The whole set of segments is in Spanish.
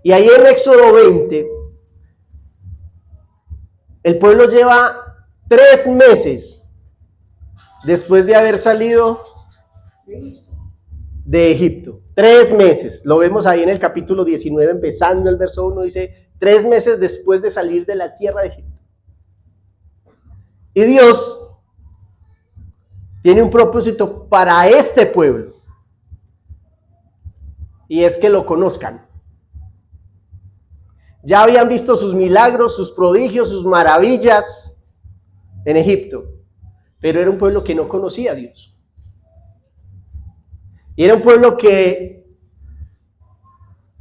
Y ahí en Éxodo 20, el pueblo lleva 3 meses después de haber salido de Egipto. 3 meses. Lo vemos ahí en el capítulo 19, empezando el verso 1, dice 3 meses después de salir de la tierra de Egipto. Y Dios tiene un propósito para este pueblo. Y es que lo conozcan. Ya habían visto sus milagros, sus prodigios, sus maravillas en Egipto. Pero era un pueblo que no conocía a Dios. Y era un pueblo que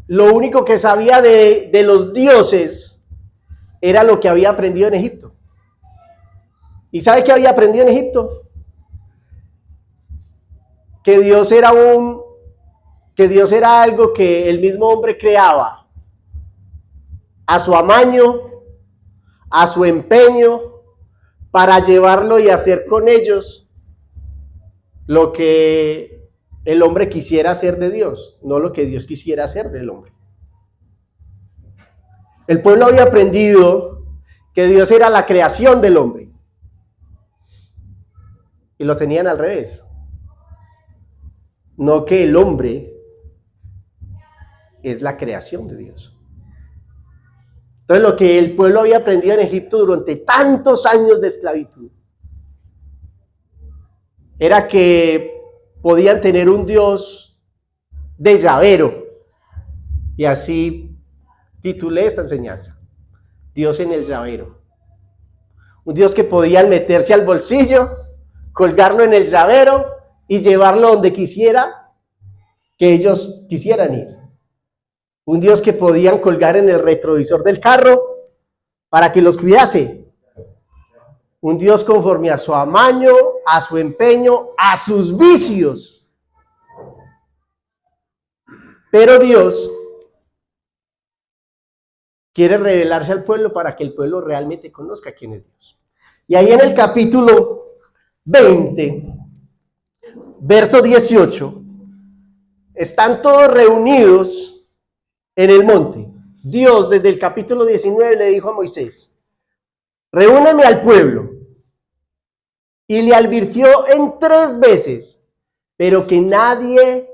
lo único que sabía de los dioses era lo que había aprendido en Egipto. ¿Y sabe qué había aprendido en Egipto? Que Dios era algo que el mismo hombre creaba a su amaño, a su empeño, para llevarlo y hacer con ellos lo que el hombre quisiera hacer de Dios, no lo que Dios quisiera hacer del hombre. El pueblo había aprendido que Dios era la creación del hombre. Y lo tenían al revés. No que el hombre es la creación de Dios. Entonces lo que el pueblo había aprendido en Egipto durante tantos años de esclavitud era que podían tener un Dios de llavero. Y así titulé esta enseñanza: Dios en el llavero. Un Dios que podían meterse al bolsillo, colgarlo en el llavero y llevarlo donde quisiera que ellos quisieran ir. Un Dios que podían colgar en el retrovisor del carro para que los cuidase. Un Dios conforme a su amaño, a su empeño, a sus vicios. Pero Dios quiere revelarse al pueblo para que el pueblo realmente conozca quién es Dios. Y ahí en el capítulo 20, verso 18, están todos reunidos en el monte. Dios desde el capítulo 19 le dijo a Moisés: reúneme al pueblo. Y le advirtió en 3 veces, pero que nadie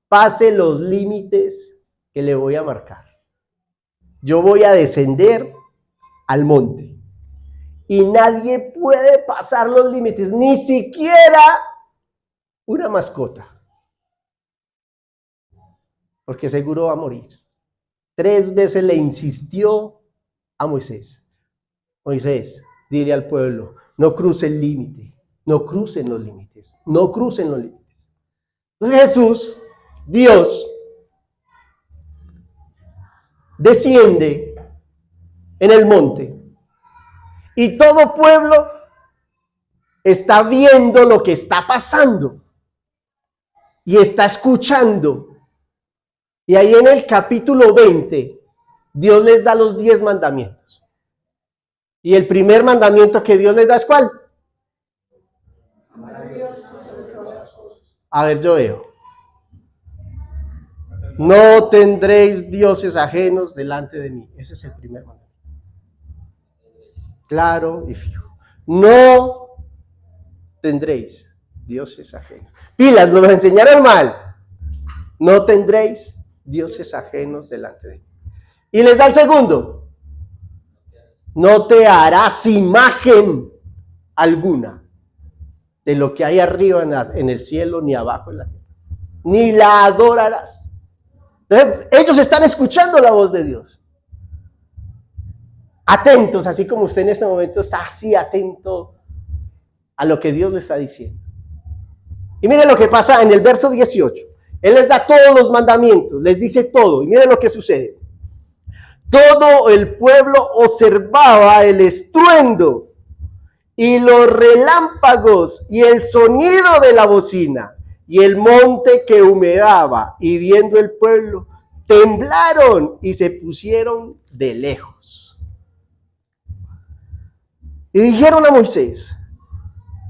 pase los límites que le voy a marcar. Yo voy a descender al monte y nadie puede pasar los límites, ni siquiera una mascota, porque seguro va a morir. 3 veces le insistió a Moisés: Moisés, dile al pueblo, no cruce el límite, no crucen los límites, no crucen los límites. Entonces Jesús, Dios, desciende en el monte y todo pueblo está viendo lo que está pasando y está escuchando. Y ahí en el capítulo 20, Dios les da los 10 mandamientos. Y el primer mandamiento que Dios les da es ¿cuál? A ver, yo veo. No tendréis dioses ajenos delante de mí. Ese es el primer mandamiento. Claro y fijo. No tendréis dioses ajenos. Pilas, nos lo enseñaron mal. No tendréis dioses ajenos delante de mí. Y les da el segundo: no te harás imagen alguna de lo que hay arriba en el cielo, ni abajo en la tierra, ni la adorarás. Entonces, ellos están escuchando la voz de Dios, atentos, así como usted en este momento está así atento a lo que Dios le está diciendo. Y miren lo que pasa en el verso 18. Él les da todos los mandamientos, les dice todo, y miren lo que sucede. Todo el pueblo observaba el estruendo y los relámpagos y el sonido de la bocina y el monte que humedaba, y viendo el pueblo, temblaron y se pusieron de lejos. Y dijeron a Moisés: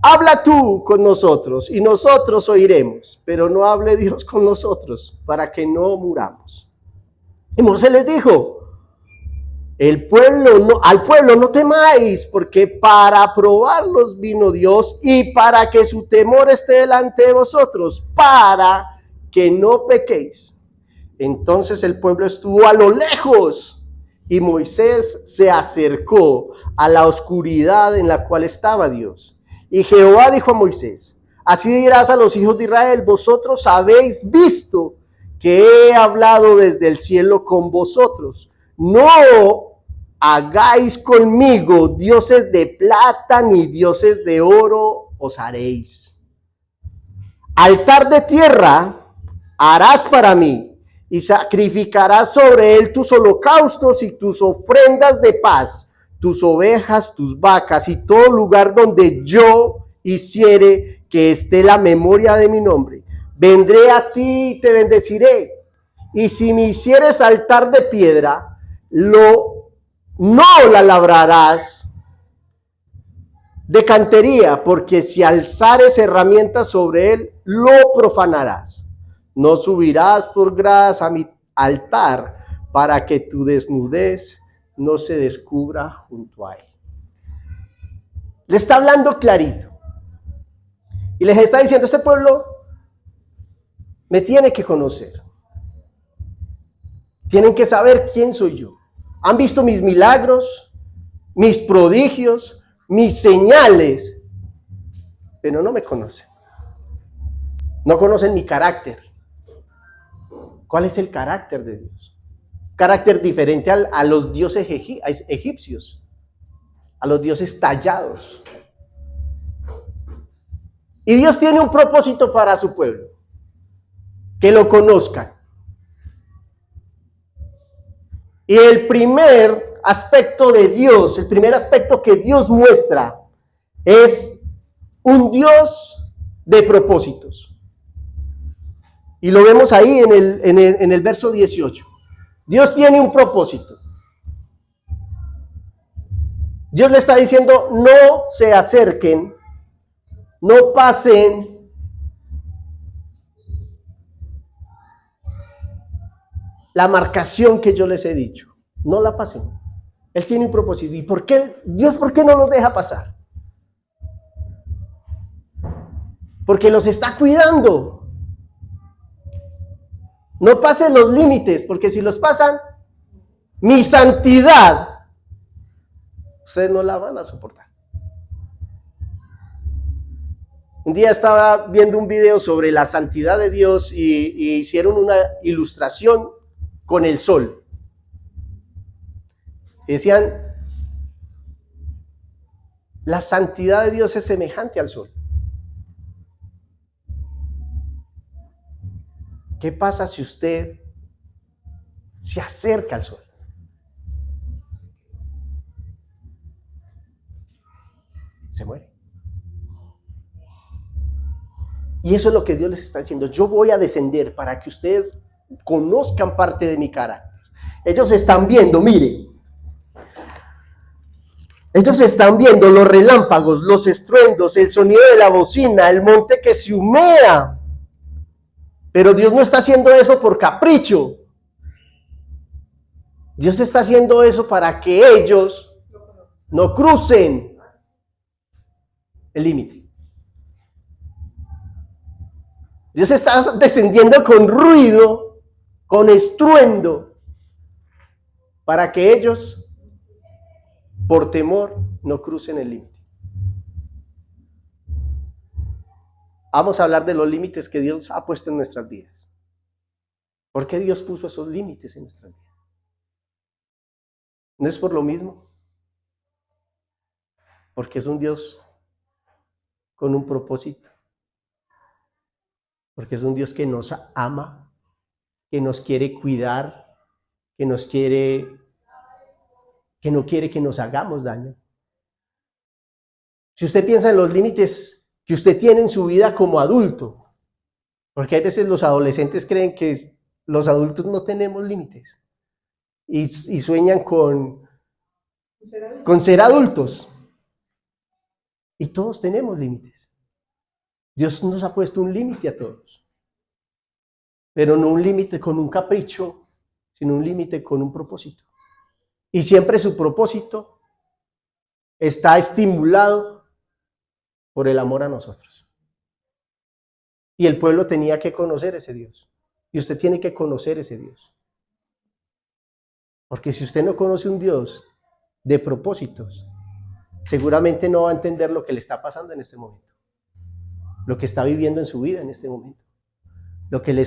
habla tú con nosotros y nosotros oiremos, pero no hable Dios con nosotros para que no muramos. Y Moisés les dijo, al pueblo no temáis, porque para probarlos vino Dios y para que su temor esté delante de vosotros, para que no pequéis. Entonces el pueblo estuvo a lo lejos y Moisés se acercó a la oscuridad en la cual estaba Dios. Y Jehová dijo a Moisés, así dirás a los hijos de Israel, vosotros habéis visto que he hablado desde el cielo con vosotros. No hagáis conmigo dioses de plata ni dioses de oro os haréis. Altar de tierra harás para mí y sacrificarás sobre él tus holocaustos y tus ofrendas de paz, tus ovejas, tus vacas y todo lugar donde yo hiciere que esté la memoria de mi nombre. Vendré a ti y te bendeciré. Y si me hicieres altar de piedra, no la labrarás de cantería, porque si alzares herramientas sobre él, lo profanarás. No subirás por gradas a mi altar, para que tu desnudez no se descubra junto a él. Le está hablando clarito. Y les está diciendo, este pueblo me tiene que conocer. Tienen que saber quién soy yo. Han visto mis milagros, mis prodigios, mis señales, pero no me conocen. No conocen mi carácter. ¿Cuál es el carácter de Dios? Carácter diferente a los dioses egipcios, a los dioses tallados. Y Dios tiene un propósito para su pueblo, que lo conozcan. Y el primer aspecto de Dios, el primer aspecto que Dios muestra es un Dios de propósitos. Y lo vemos ahí en el verso 18. Dios tiene un propósito. Dios le está diciendo, no se acerquen, no pasen la marcación que yo les he dicho. No la pasen. Él tiene un propósito. ¿Y por qué? Dios, ¿por qué no los deja pasar? Porque los está cuidando. No pasen los límites, porque si los pasan, mi santidad, ustedes no la van a soportar. Un día estaba viendo un video sobre la santidad de Dios y hicieron una ilustración con el sol. Decían, la santidad de Dios es semejante al sol. ¿Qué pasa si usted se acerca al sol? Se muere. Y eso es lo que Dios les está diciendo. Yo voy a descender para que ustedes conozcan parte de mi carácter. Ellos están viendo, mire. Ellos están viendo los relámpagos, los estruendos, el sonido de la bocina, el monte que se humea. Pero Dios no está haciendo eso por capricho. Dios está haciendo eso para que ellos no crucen el límite. Dios está descendiendo con ruido, con estruendo, para que ellos, por temor, no crucen el límite. Vamos a hablar de los límites que Dios ha puesto en nuestras vidas. ¿Por qué Dios puso esos límites en nuestras vidas? ¿No es por lo mismo? Porque es un Dios con un propósito. Porque es un Dios que nos ama, que nos quiere cuidar, que no quiere que nos hagamos daño. Si usted piensa en los límites que usted tiene en su vida como adulto, porque a veces los adolescentes creen que los adultos no tenemos límites y sueñan con ser adultos. Y todos tenemos límites. Dios nos ha puesto un límite a todos, pero no un límite con un capricho, sino un límite con un propósito. Y siempre su propósito está estimulado por el amor a nosotros. Y el pueblo tenía que conocer ese Dios. Y usted tiene que conocer ese Dios. Porque si usted no conoce un Dios de propósitos, seguramente no va a entender lo que le está pasando en este momento. Lo que está viviendo en su vida en este momento. Lo que le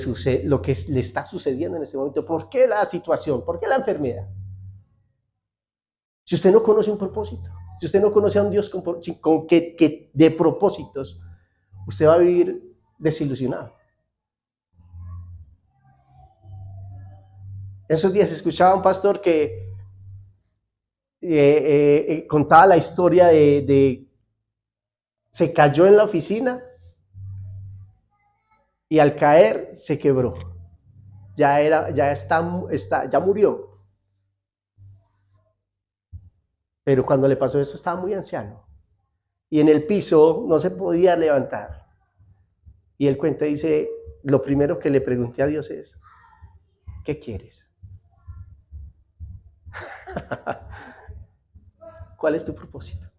está sucediendo en este momento. ¿Por qué la situación? ¿Por qué la enfermedad? Si usted no conoce un propósito, si usted no conoce a un Dios que de propósitos, usted va a vivir desilusionado. Esos días escuchaba a un pastor que contaba la historia de se cayó en la oficina y al caer se quebró. Ya murió. Pero cuando le pasó eso estaba muy anciano. Y en el piso no se podía levantar. Y él cuenta, dice, lo primero que le pregunté a Dios es, ¿qué quieres? ¿Cuál es tu propósito?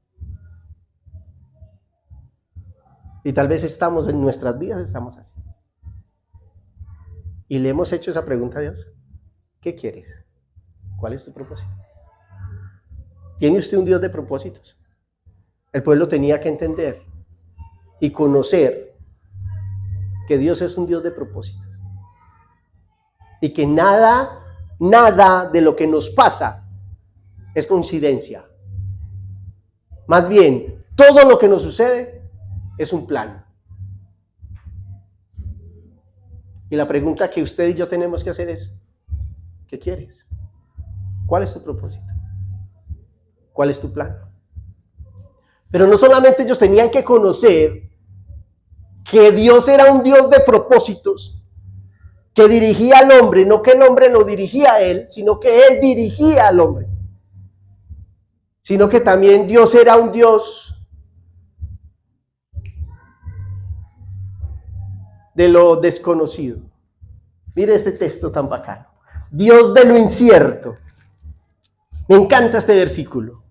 Y tal vez estamos en nuestras vidas, estamos así. Y le hemos hecho esa pregunta a Dios. ¿Qué quieres? ¿Cuál es tu propósito? ¿Tiene usted un Dios de propósitos? El pueblo tenía que entender y conocer que Dios es un Dios de propósitos. Y que nada de lo que nos pasa es coincidencia. Más bien, todo lo que nos sucede es un plan. Y la pregunta que usted y yo tenemos que hacer es, ¿qué quieres? ¿Cuál es tu propósito? ¿Cuál es tu plan? Pero no solamente ellos tenían que conocer que Dios era un Dios de propósitos, que dirigía al hombre, no que el hombre lo dirigía a él, sino que él dirigía al hombre. Sino que también Dios era un Dios de lo desconocido. Mire este texto tan bacano. Dios de lo incierto. Me encanta este versículo.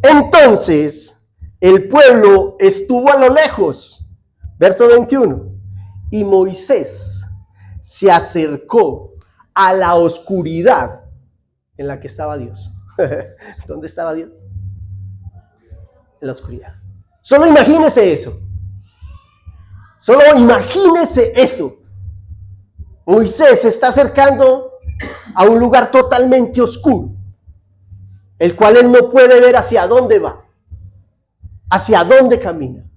Entonces, el pueblo estuvo a lo lejos. Verso 21. Y Moisés se acercó a la oscuridad en la que estaba Dios. ¿Dónde estaba Dios? En la oscuridad. Solo imagínese eso. Solo imagínese eso. Moisés se está acercando a un lugar totalmente oscuro, el cual él no puede ver hacia dónde va, hacia dónde camina.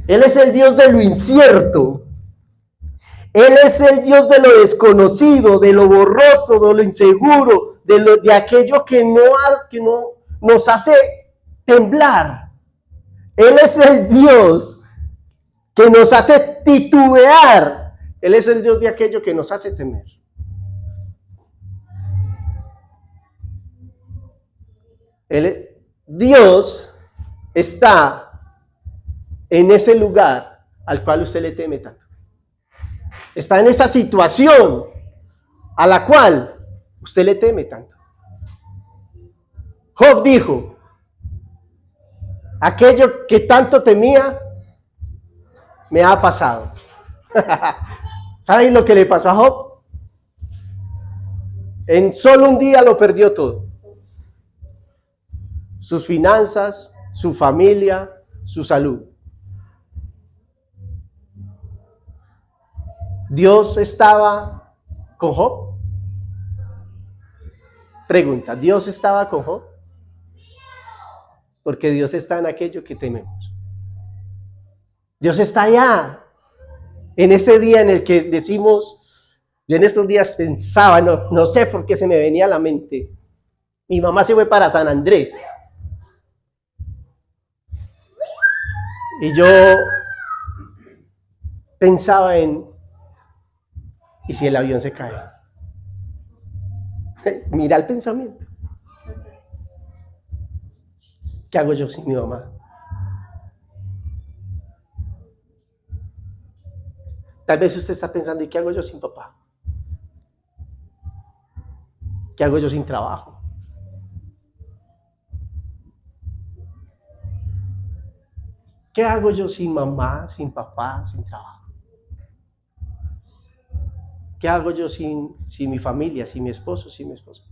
Él es el Dios de lo incierto. Él es el Dios de lo desconocido, de lo borroso, de lo inseguro, de aquello que no nos hace temblar. Él es el Dios que nos hace titubear. Él es el Dios de aquello que nos hace temer. Dios está en ese lugar al cual usted le teme tanto. Está en esa situación a la cual usted le teme tanto. Job dijo, aquello que tanto temía me ha pasado. ¿Saben lo que le pasó a Job? En solo un día lo perdió todo. Sus finanzas, su familia, su salud. ¿Dios estaba con Job? Pregunta, ¿Dios estaba con Job? Porque Dios está en aquello que tememos. Dios está allá, en ese día en el que decimos, yo en estos días pensaba, no sé por qué se me venía a la mente, mi mamá se fue para San Andrés. Y yo pensaba en, ¿y si el avión se cae? Mira el pensamiento. ¿Qué hago yo sin mi mamá? Tal vez usted está pensando, ¿y qué hago yo sin papá? ¿Qué hago yo sin trabajo? ¿Qué hago yo sin mamá, sin papá, sin trabajo? ¿Qué hago yo sin mi familia, sin mi esposo, sin mi esposa?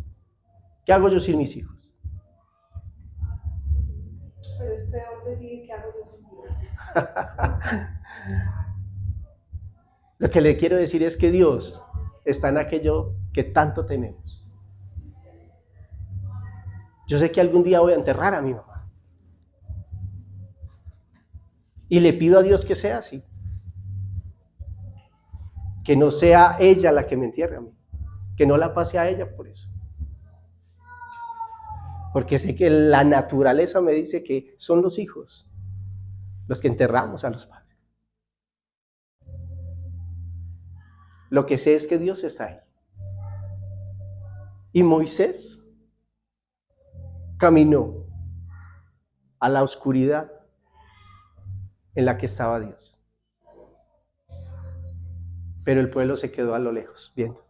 ¿Qué hago yo sin mis hijos? Pero es peor decir qué hago yo sin Dios. Lo que le quiero decir es que Dios está en aquello que tanto tememos. Yo sé que algún día voy a enterrar a mi mamá. Y le pido a Dios que sea así. Que no sea ella la que me entierre a mí. Que no la pase a ella por eso. Porque sé que la naturaleza me dice que son los hijos los que enterramos a los padres. Lo que sé es que Dios está ahí. Y Moisés caminó a la oscuridad en la que estaba Dios. Pero el pueblo se quedó a lo lejos, viendo.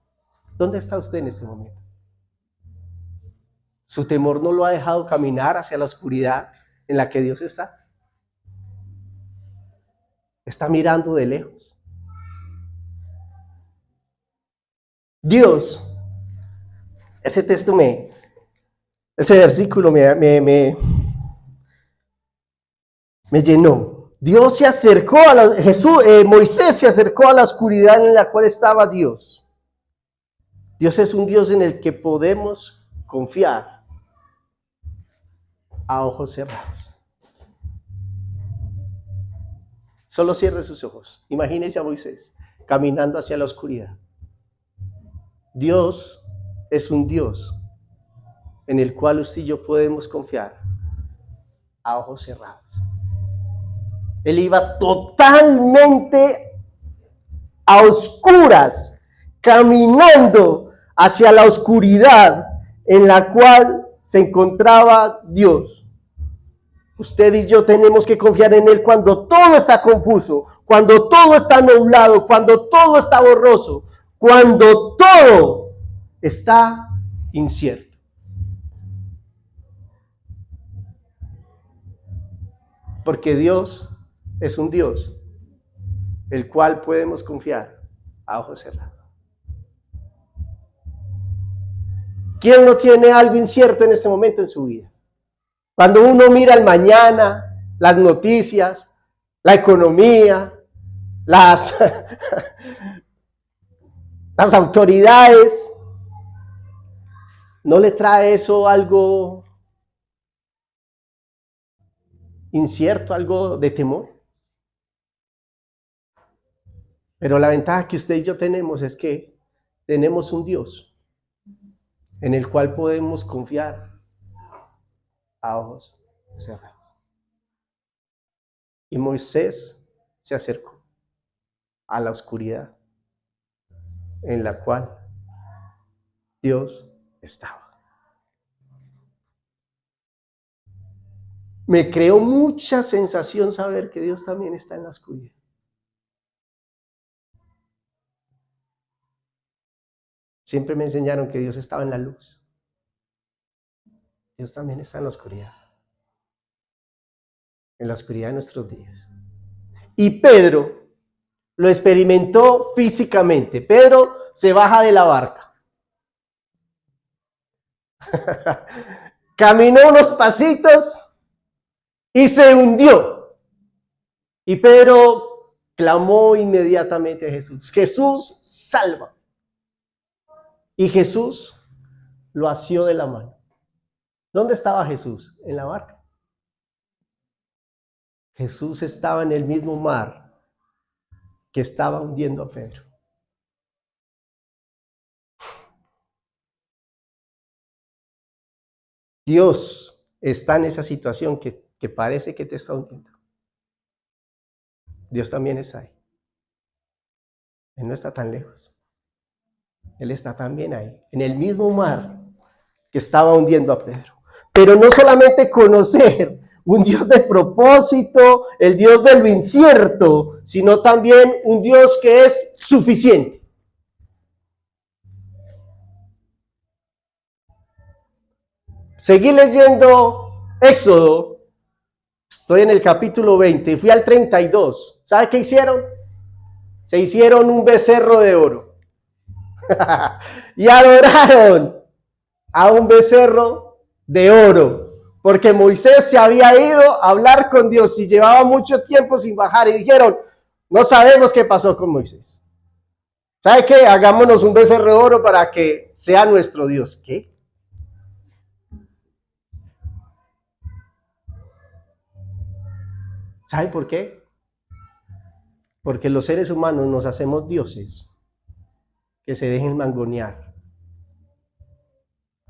¿Dónde está usted en este momento? ¿Su temor no lo ha dejado caminar hacia la oscuridad en la que Dios está? Está mirando de lejos. Dios, ese versículo me llenó. Dios se acercó Moisés se acercó a la oscuridad en la cual estaba Dios. Dios es un Dios en el que podemos confiar a ojos cerrados. Solo cierre sus ojos. Imagínese a Moisés caminando hacia la oscuridad. Dios es un Dios en el cual usted y yo podemos confiar a ojos cerrados. Él iba totalmente a oscuras, caminando hacia la oscuridad en la cual se encontraba Dios. Usted y yo tenemos que confiar en Él cuando todo está confuso, cuando todo está nublado, cuando todo está borroso, cuando todo está incierto. Porque Dios es un Dios el cual podemos confiar a ojos cerrados. ¿Quién no tiene algo incierto en este momento en su vida? Cuando uno mira el mañana, las noticias, la economía, las autoridades, ¿no le trae eso algo incierto, algo de temor? Pero la ventaja que usted y yo tenemos es que tenemos un Dios en el cual podemos confiar a ojos cerrados. Y Moisés se acercó a la oscuridad en la cual Dios estaba. Me creó mucha sensación saber que Dios también está en la oscuridad. Siempre me enseñaron que Dios estaba en la luz. Dios también está en la oscuridad. En la oscuridad de nuestros días. Y Pedro lo experimentó físicamente. Pedro se baja de la barca. Caminó unos pasitos y se hundió. Y Pedro clamó inmediatamente a Jesús. Jesús, salva. Y Jesús lo asió de la mano. ¿Dónde estaba Jesús? En la barca. Jesús estaba en el mismo mar que estaba hundiendo a Pedro. Dios está en esa situación que parece que te está hundiendo. Dios también está ahí. Él no está tan lejos. Él está también ahí, en el mismo mar que estaba hundiendo a Pedro. Pero no solamente conocer un Dios de propósito, el Dios de lo incierto, sino también un Dios que es suficiente. Seguí leyendo Éxodo, estoy en el capítulo 20, fui al 32. ¿Sabe qué hicieron? Se hicieron un becerro de oro y adoraron a un becerro de oro, porque Moisés se había ido a hablar con Dios y llevaba mucho tiempo sin bajar, y dijeron, no sabemos qué pasó con Moisés. ¿Sabe qué? Hagámonos un becerro de oro para que sea nuestro Dios. ¿Qué? ¿Sabe por qué? Porque los seres humanos nos hacemos dioses que se dejen mangonear,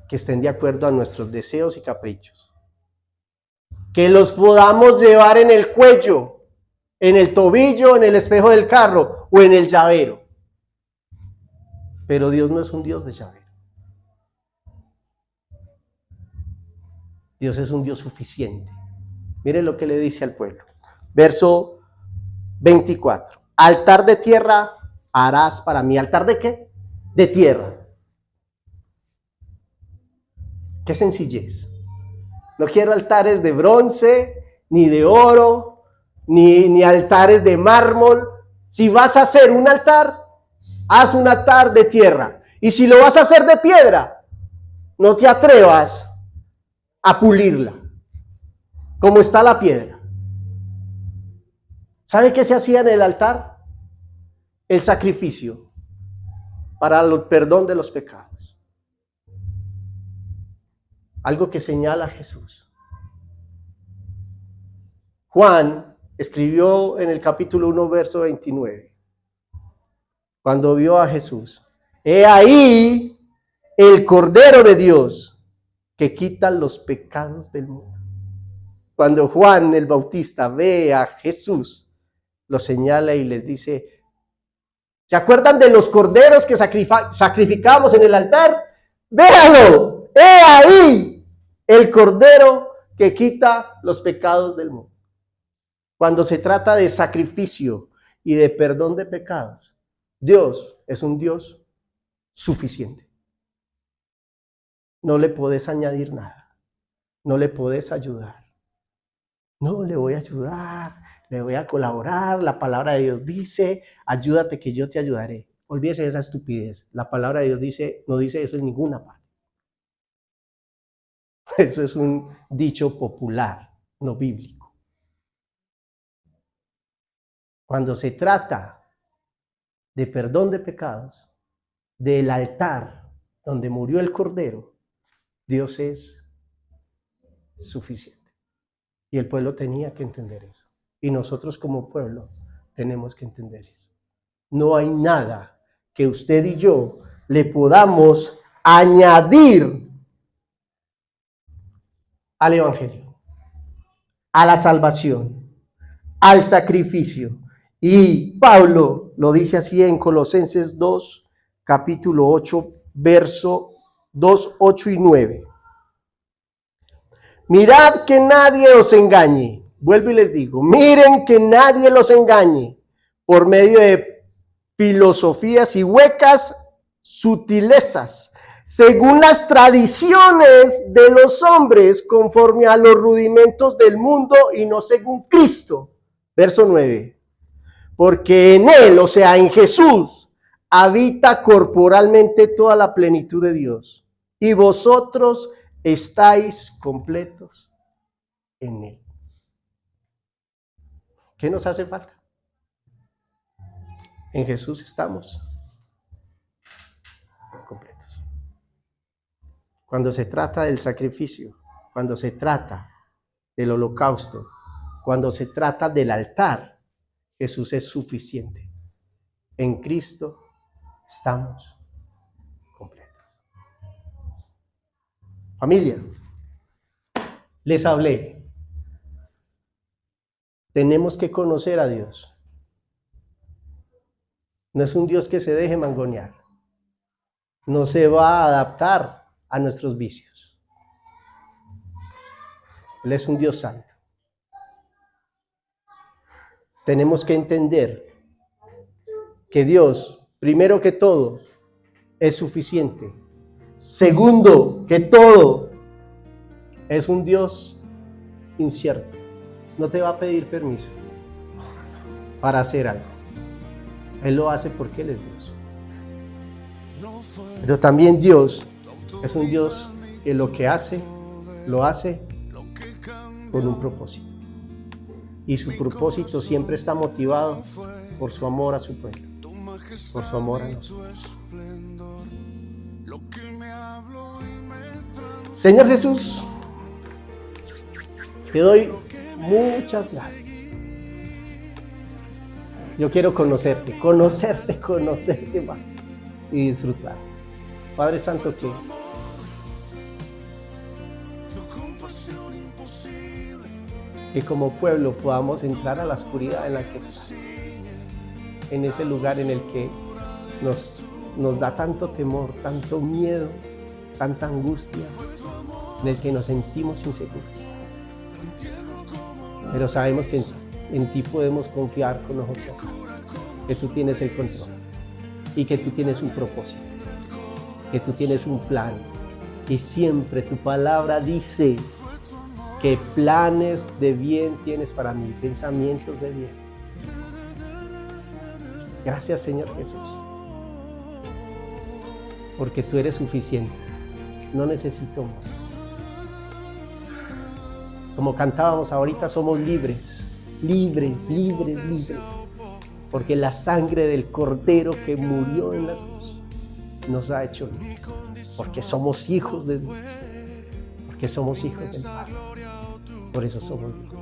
que estén de acuerdo a nuestros deseos y caprichos, que los podamos llevar en el cuello, en el tobillo, en el espejo del carro o en el llavero. Pero Dios no es un Dios de llavero. Dios es un Dios suficiente. Mire lo que le dice al pueblo. Verso 24. Altar de tierra harás para mí. ¿Altar de qué? De tierra. Qué sencillez. No quiero altares de bronce, ni de oro, ni altares de mármol. Si vas a hacer un altar, haz un altar de tierra. Y si lo vas a hacer de piedra, no te atrevas a pulirla, como está la piedra. ¿Sabe qué se hacía en el altar? El sacrificio para el perdón de los pecados. Algo que señala a Jesús. Juan escribió en el capítulo 1, verso 29, cuando vio a Jesús: he ahí el Cordero de Dios que quita los pecados del mundo. Cuando Juan el Bautista ve a Jesús, lo señala y les dice: ¿se acuerdan de los corderos que sacrificamos en el altar? ¡Véalo! ¡He ahí el Cordero que quita los pecados del mundo! Cuando se trata de sacrificio y de perdón de pecados, Dios es un Dios suficiente. No le podés añadir nada. No le podés ayudar. No le voy a ayudar, le voy a colaborar. La palabra de Dios dice, ayúdate que yo te ayudaré. Olvídese de esa estupidez. La palabra de Dios dice, no dice eso en ninguna parte. Eso es un dicho popular, no bíblico. Cuando se trata de perdón de pecados, del altar donde murió el Cordero, Dios es suficiente. Y el pueblo tenía que entender eso. Y nosotros como pueblo tenemos que entender eso. No hay nada que usted y yo le podamos añadir al Evangelio, a la salvación, al sacrificio. Y Pablo lo dice así en Colosenses 2, capítulo 8, verso 2, 8 y 9. Mirad que nadie os engañe. Vuelvo y les digo, miren que nadie los engañe por medio de filosofías y huecas sutilezas, según las tradiciones de los hombres, conforme a los rudimentos del mundo y no según Cristo. Verso 9. Porque en Él, o sea, en Jesús, habita corporalmente toda la plenitud de Dios. Y vosotros estáis completos en Él. ¿Qué nos hace falta? En Jesús estamos completos. Cuando se trata del sacrificio, cuando se trata del holocausto, cuando se trata del altar, Jesús es suficiente. En Cristo estamos completos. Familia, les hablé. Tenemos que conocer a Dios. No es un Dios que se deje mangonear. No se va a adaptar a nuestros vicios. Él es un Dios santo. tenemos que entender que Dios, primero que todo, es suficiente. Segundo que todo, es un Dios incierto. No te va a pedir permiso para hacer algo. Él lo hace porque Él es Dios. Pero también Dios es un Dios que lo que hace, lo hace con un propósito. Y su propósito siempre está motivado por su amor a su pueblo, por su amor a nosotros. Señor Jesús, te doy muchas gracias. Yo quiero conocerte más y disfrutar. Padre Santo, que como pueblo podamos entrar a la oscuridad en la que estás, en ese lugar en el que nos da tanto temor, tanto miedo, tanta angustia, en el que nos sentimos inseguros. Pero sabemos que en ti podemos confiar con ojos cerrados, que tú tienes el control y que tú tienes un propósito, que tú tienes un plan, y siempre tu palabra dice que planes de bien tienes para mí, pensamientos de bien. Gracias, Señor Jesús, porque tú eres suficiente, no necesito más. Como cantábamos ahorita, somos libres, porque la sangre del Cordero que murió en la cruz nos ha hecho libres, porque somos hijos de Dios, porque somos hijos del Padre, por eso somos libres.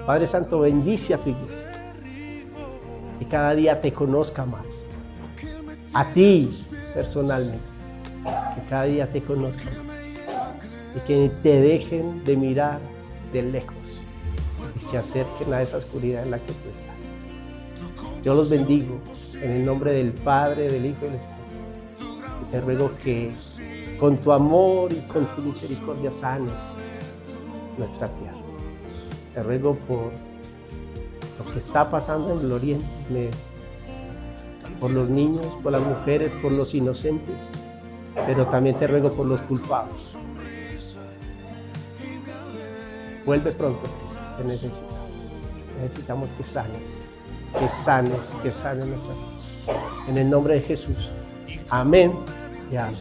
Padre Santo, bendice a tu iglesia, que cada día te conozca más, a ti personalmente, que cada día te conozca más, y que te dejen de mirar de lejos y se acerquen a esa oscuridad en la que tú estás. Yo los bendigo en el nombre del Padre, del Hijo y del Espíritu. Y te ruego que con tu amor y con tu misericordia sanes nuestra tierra. Te ruego por lo que está pasando en el Oriente Medio, por los niños, por las mujeres, por los inocentes, pero también te ruego por los culpables. Vuelve pronto, Cristo, te necesitamos. Necesitamos que sanes nuestra vida. En el nombre de Jesús. Amén y amén.